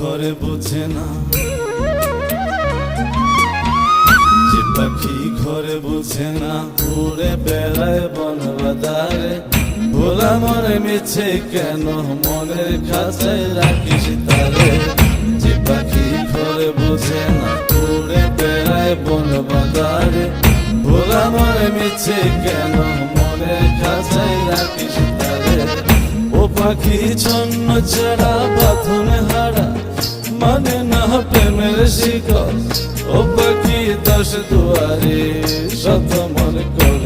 ঘরে বোঝে না, যে পাখি ঘরে বোঝে না, উড়ে বেড়ায় বন বাদারে। ভোলা মনে মিছে কেন মনের খাঁচায় রাখিস তারে। যে পাখি ঘরে বোঝে না, উড়ে বেড়ায় বন বাদারে। ভোলা মনে মিছে কেন মনের খাঁচায় রাখিস তারে। ও পাখি ছন্ন ছাড়া বাঁধনে হারা, মানে না প্রেমের শিকল। ও পাখি 10 দুয়ারে শত মন কর।